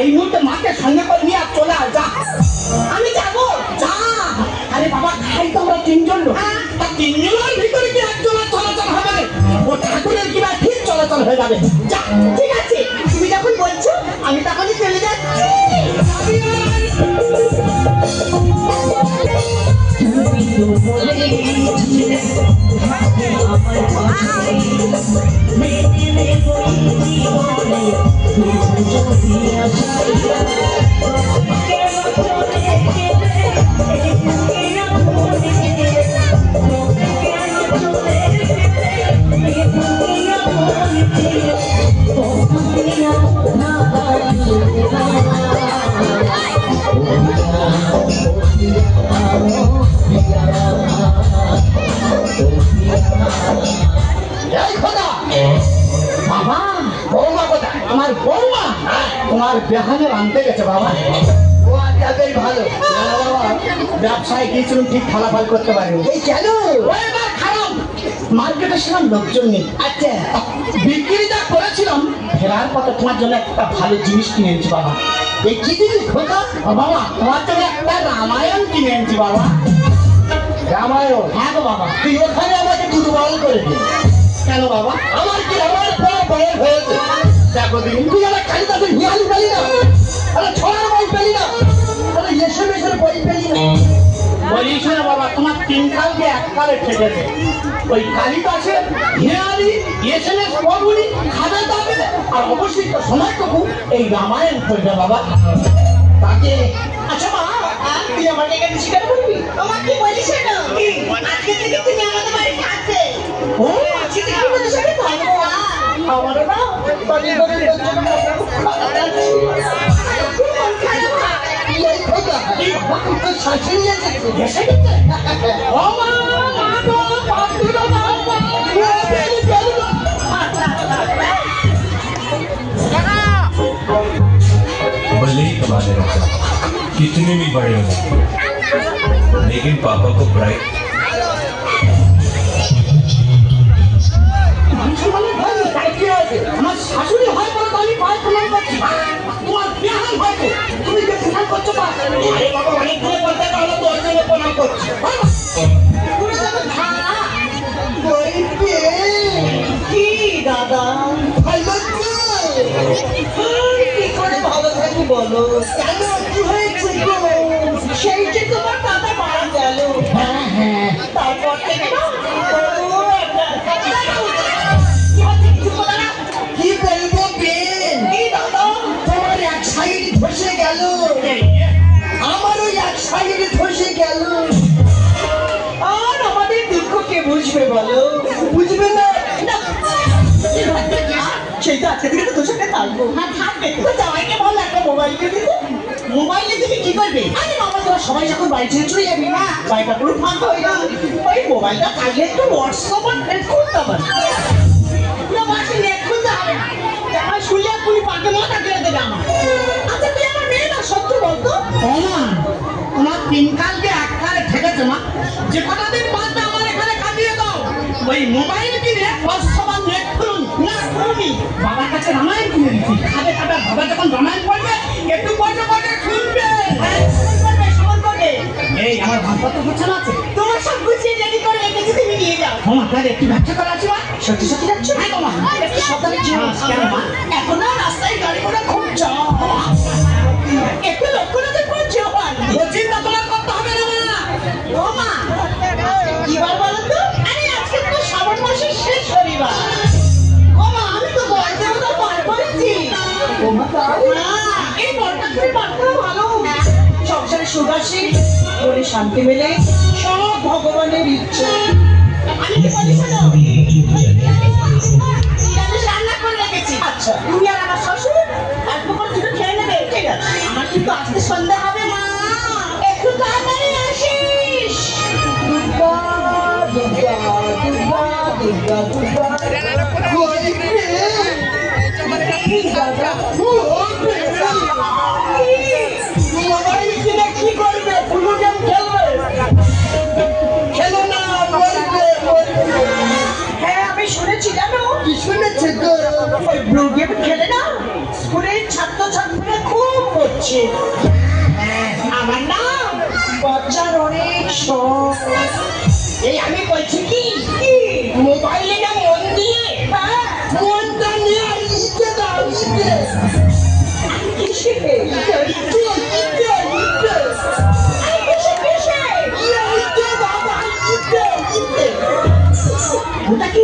এই মুহূর্তে মাকে সঙ্গে করে নিয়ে আর চলে আয়, যা। আমি যাবো? যা। আরে বাবা, খাই তো আমরা তিনজন লোক, তা তিনজনের ভিতরে কি একজনের চলাচল হবে না? ও ঠাকুরের কিনা ঠিক চলাচল হয়ে যাবে, যা। ঠিক আছে, তুমি যখন বলছো আমি তখনই চলে যাচ্ছি। বাবা, বৌমা কোথায়? আমার বৌমা তোমার বেহানে আনতে গেছে বাবা। ও আজকাল ভালো বাবা, ব্যবসায় গিয়েছিলাম, ঠিক ফলাফল করতে পারিনি। এই কেন? খারাপ মার্কেটে ছিলাম, লোকজন নেই। আচ্ছা, বিক্রিটা করেছিলাম, ফেরার পথে তোমার জন্য একটা ভালো জিনিস কিনে এনেছি বাবা। এই কি জিনিস খোকা? বাবা, তোমার জন্য একটা রামায়ণ কিনে এনেছি বাবা। রামায়ণ? হ্যাঁ গো বাবা। তুই ওখানে আমাকে দুর্বল করে দিল কেন বাবা? আমার কি আমার বড় বড় হয়েছে। দেখো দিন, তুই আমার কালিদাসের হিয়ালি পেলি না, আরে ছড়ার বই পেলি না, আরে এসে মেসের বই পেলি না। বলিস না বাবা, তোমার তিন কালকে এককালে ঠেকেছে। ওই কালিদাসের হিয়ালি, এসএমএস পড়ুনি, খাবে দাবে, আর অবশ্যই তো সময়টুকু এই রামায়ণ পড়বে বাবা। তাকে আচ্ছা মা, তুই আমাকে এখানে স্বীকার করবি? আমাকে বলিস না, আজকে থেকে তুমি আমাদের বাড়িতে আসবে। ও আজকে থেকে তোমাদের সাথে থাকবো। আমারও না বাড়ি ঘরের লোকজন শাশুড়ি এসে গেছে। ও মা, মা গো, পাত্রটা দাও, মা। भले ही कमाने रहता, कितने भी बड़े हो जाए, लेकिन पापा को प्राइड। আমার শাশুড়ি হয় বলে তো আমি পায়ে প্রণাম করছি। তোমার বেহাল হয়তো, তুমি যে প্রণাম করছো বা, আরে বাবা, অনেক দূরে বলতে তাহলে তো ওই জন্য প্রণাম করছি। কি দাদা ভালো কি করে ভালো থাকি বলো? কেন কি হয়েছে গো? সেই যে তোমার দাদা মারা গেল, তারপর থেকে না কি বলবো বেন, তোমার এক সাইড ধসে গেল, আমারও এক সাইড ধসে গেল। আর আমাদের দুঃখ কে বুঝবে বলো? বুঝবে না, সেই তো আজকে থেকে তো তোর সাথে থাকবো। হ্যাঁ থাকবে তো, জামাইকে বল একটা মোবাইল কিনে দিতে। মোবাইলে তুমি কি করবে? আরে বাবা, তোরা সবাই যখন বাড়ি ছেড়ে চলে যাবি না, বাড়িটা পুরো ফাঁকা হয়ে যাবে, ওই মোবাইলটা থাকলে একটু হোয়াটসঅ্যাপ আর নেট করতে হবে। নেট খুলতে হবে না, জামাই শুলে পুরি পাকে মাথা কেটে দেবে আমার। আচ্ছা তুই আমার মেয়ে না, সত্য বলতো? তোমার তিন কালকে এককালে ঠেকেছে মা, যে কটা দিন বাদে আমার এখানে কাটিয়ে দাও। ওই মোবাইল কিনে সবার নেট খুলুন না, খুলুনি। বাবার কাছে রামায়ণ কিনে দিচ্ছি, খাবে খাবে, বাবা যখন রামায়ণ পড়বে একটু বসে বসে শুনবে। সমান করবে। এই আমার ভাতপত্র হচ্ছে না, আছে তোমার সব গুছিয়ে রেডি করে রেখেছি, তুমি নিয়ে যাও। আপনার একটু ব্যবসা করা আছে মা। সত্যি সত্যি যাচ্ছ? হ্যাঁ গো মা। একটু সাবধানে যেও। কেন মা? এখন না রাস্তায় গাড়ি ঘোড়া খুব জ্যাম, একটু লক্ষ্য রাখতে পারছো? ও চিন্তা তোমার করতে হবে না মা। ও মা, কিবার বলো তো? আরে আজকে তো শ্রাবণ মাসের শেষ শনিবার। ও মা, আমি তো বড় দেবতা পার করেছি। ও মা, এই বরটা তুমি পারতে ভালো, সংসারে সুখ আসে, মনে শান্তি মেলে, সব ভগবানের ইচ্ছে। আমি কি বলি শোনো, আমি রান্না করে রেখেছি। আচ্ছা, তুমি আর আমার শ্বশুর অল্প করে দুটো খেয়ে নেবে। ঠিক আছে, আমার কিন্তু আজকে সন্ধ্যা হবে মা, একটু তাড়াতাড়ি আসিস। দুর্গা দুর্গা দুর্গা দুর্গা দুর্গা মোবাইল কিনে কি করবে? পুরো গেম খেলবে? খেলো না, বলবে। হ্যাঁ আমি শুনেছি, জানো কি শুনেছে গো? ওই ব্লু গেম খেলে না স্কুলের ছাত্রছাত্রীরা খুব করছে। আমার নাম বাচ্চার অনেক শখ। এই আমি বলছি কি মোবাইলে না মন দিয়ে মনটা নিয়ে ইচ্ছে দাও ইচ্ছে ওটা কি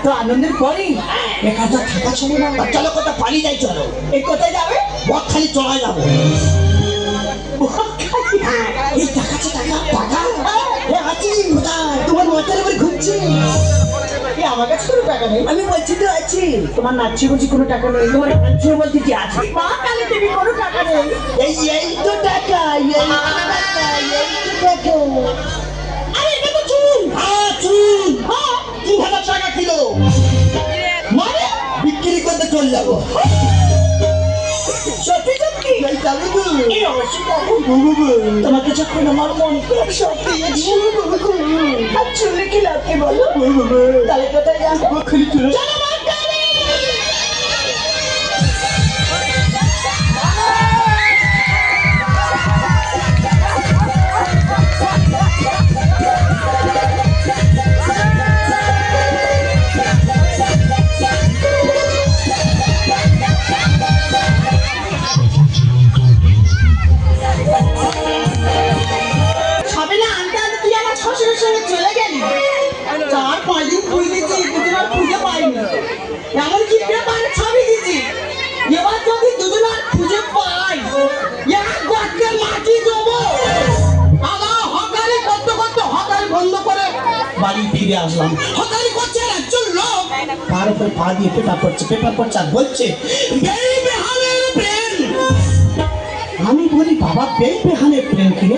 এত আনন্দের পরে একা থাকা ছিল না। চলো কোথাও পালিয়ে যাই, চলো। এই কোথায় যাবে? বকখালি চলে যাবো। এই টাকা টাকা তোমার মাথার উপরে ঘুরছে। আমার কাছে কোনো টাকা নেই। আমি বলছি তো আছে। তোমার নাচছি বলছি কোনো টাকা নেই। তোমার নাচছি বলছি কি আছে? মা কালে তুমি কোনো টাকা নেই। এই তো টাকা, আরে এটা তো চুল। হ্যাঁ চুল, 3000 টাকা কিলো। মানে বিক্রি করতে চল যাবো। সত্যি সত্যি তোমাকে যখন আমার মন করে সব দিয়েছি আর চুলে কি লাগবে বলো? তাহলে কোথায় যাবো? এমনকি পেপারে ছবি দিচ্ছি, এবার যদি দুজন আর খুঁজে পাই এক গর্তে মাটি দেবো। দাদা হকারি করতে করতে হকারি বন্ধ করে বাড়ি ফিরে আসলাম। হকারি করছে একজন লোক, তার উপরে পা দিয়ে পেপার পড়ছে আর বলছে বেইবেহানের প্রেম। আমি বলি বাবা বেইবেহানের প্রেম কি?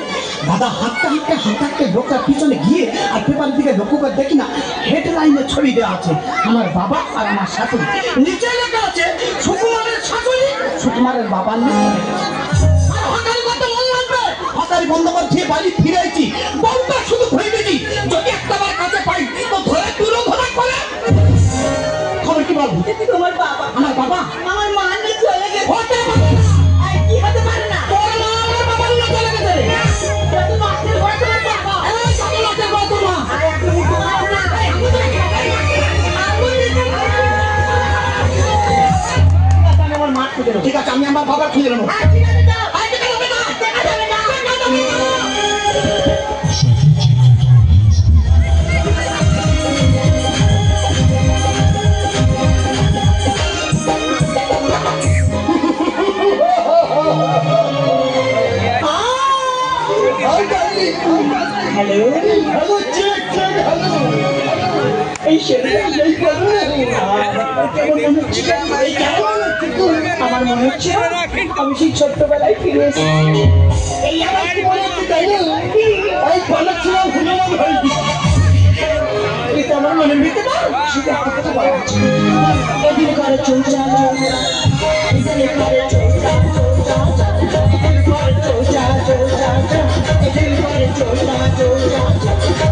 দাদা হাঁটতে লোকটার পিছনে গিয়ে আর পেপারের দিকে লক্ষ্য করে দেখি না হেডলাইনে ছবি দেওয়া আছে আমার বাবা আর আমার শাশুড়ি। নিচে লেখা আছে সুকুমারের শাশুড়ি, সুকুমারের বাবার নাম। হকারি বন্ধ করে দিয়ে বাড়ি ফিরেছি। বউটা শুধু ভেবেছি যদি একটাবার কাছে পাই তো ধরে তুলো ধরা করে। খবর কি বলবো? তোমার বাবা, আমার বাবা, আমার মা নিয়ে চলে গেছে। কি হতে পারে না, তোর মা আমার বাবা নিয়ে চলে গেছে। ঠিক আছে আমি আমার বাবার খুঁজে নেবো। আমার মনে হচ্ছে আমি সেই ছোট্টবেলায় ফিরে এসেছি। এই আমার কি মনে হচ্ছে তাই না? ওই পালাচ্ছিলাম হুলমান হয়ে এটা আমার মনের ভিতরে না শুধু একটা কথা বলা হচ্ছে এদিন করে চৌচা এদিন করে চৌচা এদিন করে চৌচা এদিন করে চৌচা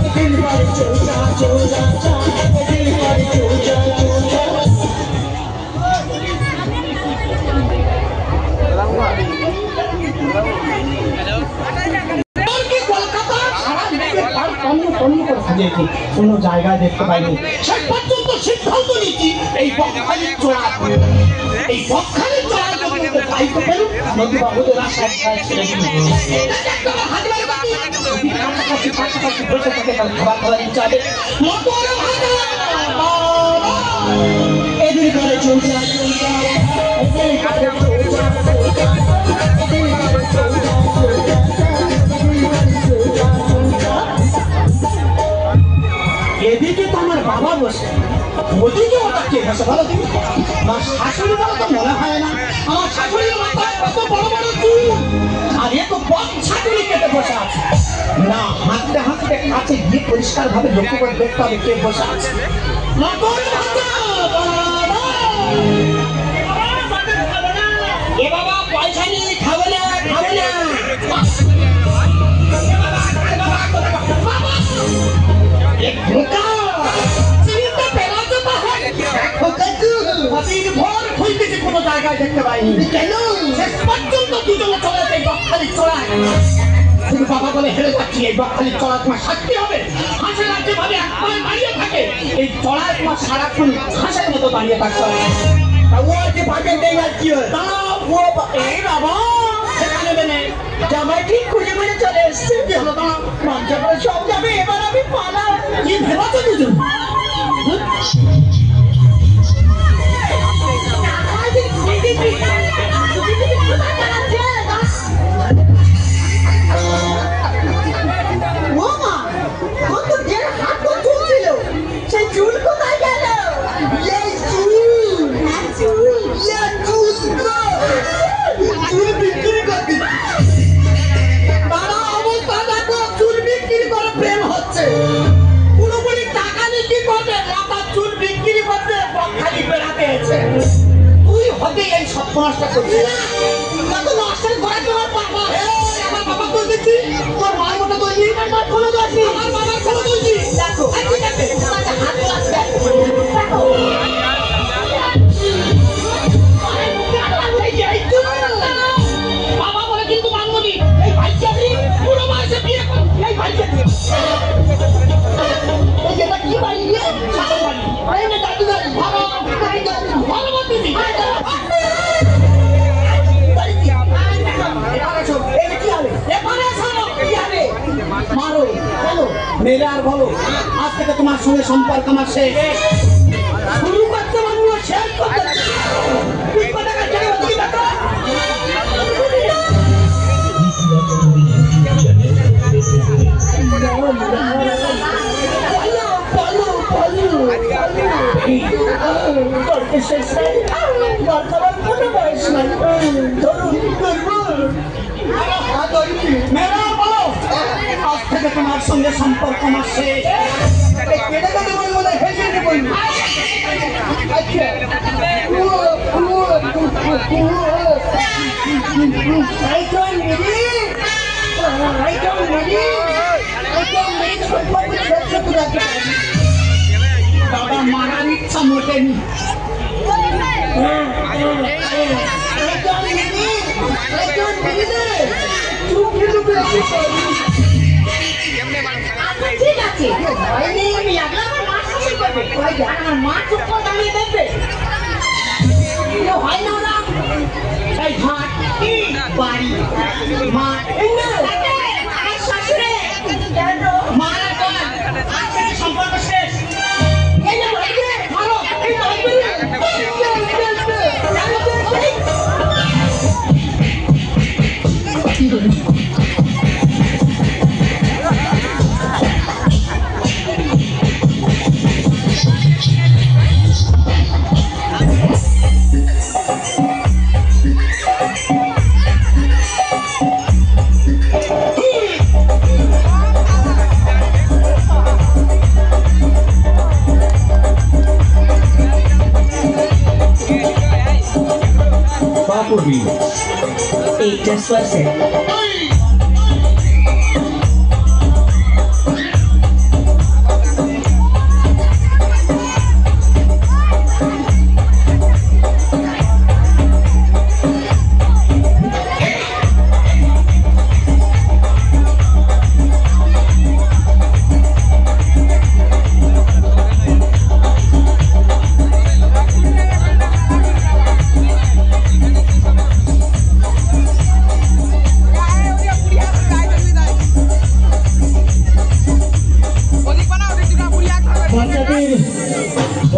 এদিন করে চৌচা এদিন করে চৌচা কোনো জায়গায় দেখতে পাইনি শেষ পর্যন্ত সিদ্ধান্ত নিচ্ছি এই বকখালির চোরা এই বকখালির চোরার জন্য দায়িত্ব পেল নদীবাবুদের আশায় ছেড়ে দিল। কাছাকাছি বসে থাকে তার খাবার খাওয়ার চালে এদিন করে চলছে এদিকে তো আমার বাবা বসে ওদিকে ওটা কে বসে বলো তুমি? আমার শাশুড়ি বলো তো মনে হয় না। আমার শাশুড়ির মাথায় কত বড় বড় চুল আর এ তো বক ছাতুরি কেটে বসে আছে। না হাঁটতে হাঁটতে কাছে গিয়ে পরিষ্কার ভাবে লক্ষ্য করে দেখতে হবে কে বসে আছে। এ বাবা পয়সা নিয়ে খাবো না খাবো না কোনো জায়গায় দেখতে পাইনি কেন শেষ পর্যন্ত দুজনে চলে এই বকখালির চড়ায়। কিন্তু বাবা বলে হেরে যাচ্ছি এই বকখালির চড়া তোমার শাস্তি হবে। হাঁসের রাজ্যে ভাবে একবার দাঁড়িয়ে থাকে এই চড়ায় তোমার সারাক্ষণ হাঁসের মতো দাঁড়িয়ে থাকতে হবে। ও যে ভাগে দেয় আর কি হয় এই বাবা সেখানে দেনে জামাই ঠিক খুঁজে খুঁজে চলে এসছে মঞ্চ করে সব যাবে এবার আমি পালাম কি ভেবাছো দুজন? সেই চুল কোথায় গেল? চুল বিক্রি করবি তারা অবস্থা দেখো চুল বিক্রি করে প্রেম হচ্ছে পুরোপুরি টাকা বিক্রি করবে মাথার চুল বিক্রি করবে বকখালি বেড়াতে এসে তুই হতে এই সপ্তাহটা করবি না নষ্টের ঘরে তোমার বাবা আমার বাবা তো দেখছি তোর মার মতো তৈরি আমার কোনো দোষ নেই আমার বাবার কোনো দোষ নেই দেখো ঠিক আছে তোমাকে হাত লাগবে দেখো বাবা বলে কিন্তু বান্ধবী এই ভাইকে আমি পুরো মাসে বিয়ে করি এই ভাইকে এই যেটা কি বাড়ি রে শাসন বাড়ি এই না দাদু বাড়ি ভালো ভালো বান্ধবী মারো বলো মেরে আর বলো আজ থেকে তোমার সঙ্গে সম্পর্ক আমার শেষ শুরু করতে পারবো শেষ করতে আজ থেকে তোমার সঙ্গে সম্পর্ক আমার শেষ হেসে নেবো দাদা মারার ইচ্ছা মোটেনি ঠিক আছে আমি আমার মা শাসন করবে আমার মা চুপ করে দাঁড়িয়ে দেখবে হয় না ওরা এই ঘাট বাড়ি মা আমার শাশুড়ে মারা কর আজকে সম্পর্ক শেষ এই না ভাইকে মারো এই ভাইকে করবি 8%.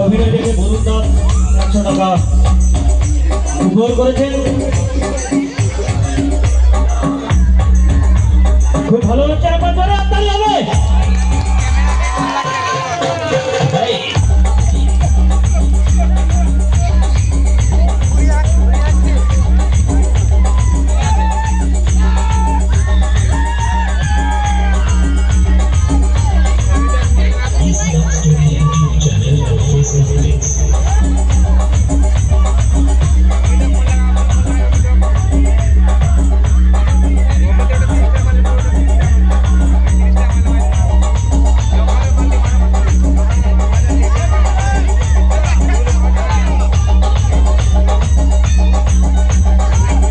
অভিনয় দেখে বলুন না 100 টাকা উপহার করেছেন। খুব ভালো হচ্ছে আমার ধরে আপনার হবে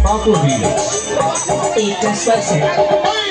Paco Villa 8%.